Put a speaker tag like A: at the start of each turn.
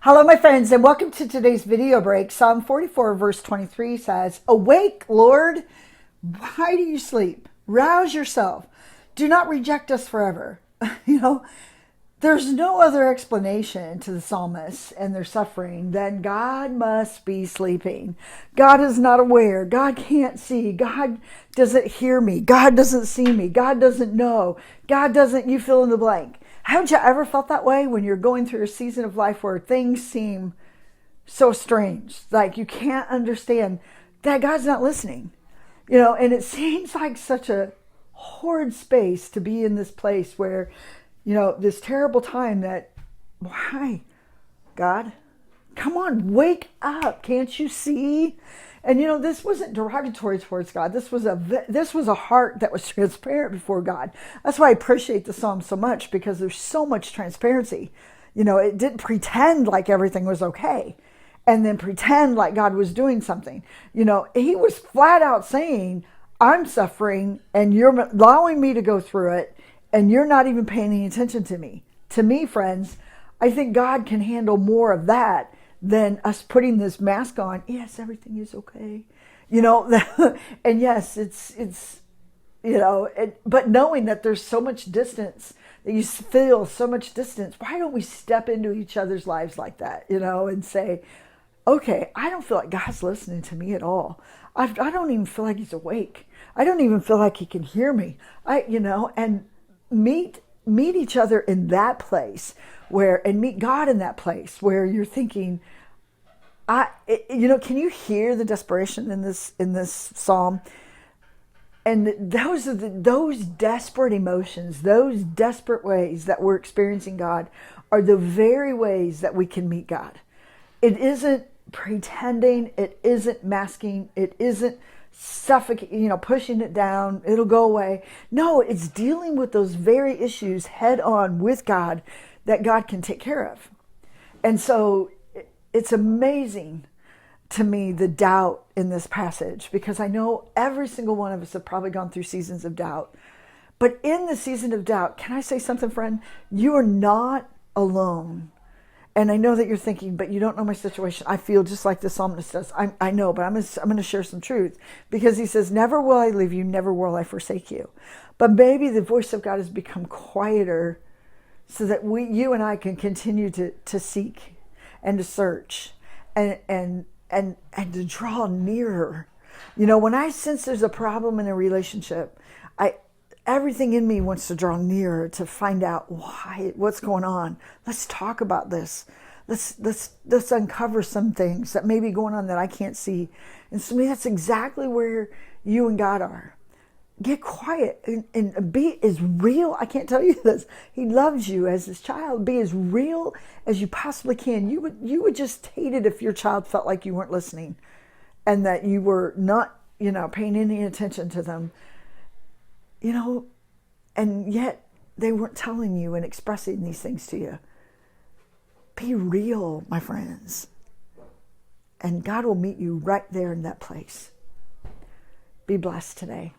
A: Hello, my friends, and welcome to today's video break. Psalm 44, verse 23 says, "Awake, Lord, why do you sleep? Rouse yourself. Do not reject us forever." There's no other explanation to the psalmists and their suffering than God must be sleeping. God is not aware. God can't see. God doesn't hear me. God doesn't see me. God doesn't know. God doesn't, you fill in the blank. Haven't you ever felt that way when you're going through a season of life where things seem so strange? Like you can't understand that God's not listening. And it seems like such a horrid space to be in this place where, this terrible time that, why, God? Come on, wake up. Can't you see? And this wasn't derogatory towards God. This was a heart that was transparent before God. That's why I appreciate the Psalm so much, because there's so much transparency. It didn't pretend like everything was okay and then pretend like God was doing something. He was flat out saying, I'm suffering and you're allowing me to go through it and you're not even paying any attention to me. To me, friends, I think God can handle more of that than us putting this mask on. Yes, everything is okay. And yes, it's but knowing that there's so much distance, that you feel so much distance, why don't we step into each other's lives like that, and say, okay, I don't feel like God's listening to me at all. I don't even feel like he's awake. I don't even feel like he can hear me. And meet each other in that place and meet God in that place where you're thinking, can you hear the desperation in this psalm? And those desperate emotions, those desperate ways that we're experiencing God are the very ways that we can meet God. It isn't pretending, it isn't masking, it isn't suffocating, pushing it down, it'll go away. No, it's dealing with those very issues head on with God that God can take care of. And so it's amazing to me, the doubt in this passage, because I know every single one of us have probably gone through seasons of doubt. But in the season of doubt, can I say something, friend? You are not alone. And I know that you're thinking, but you don't know my situation. I feel just like the psalmist does. I know, but I'm going to share some truth, because he says, never will I leave you, never will I forsake you. But maybe the voice of God has become quieter so that you and I can continue to seek and to search and to draw nearer. When I sense there's a problem in a relationship, everything in me wants to draw nearer to find out what's going on. Let's talk about this. Let's uncover some things that may be going on that I can't see. And to me, that's exactly where you and God are. Get quiet and be as real. I can't tell you this. He loves you as his child. Be as real as you possibly can. You would just hate it if your child felt like you weren't listening and that you were not, paying any attention to them. And yet they weren't telling you and expressing these things to you. Be real, my friends. And God will meet you right there in that place. Be blessed today.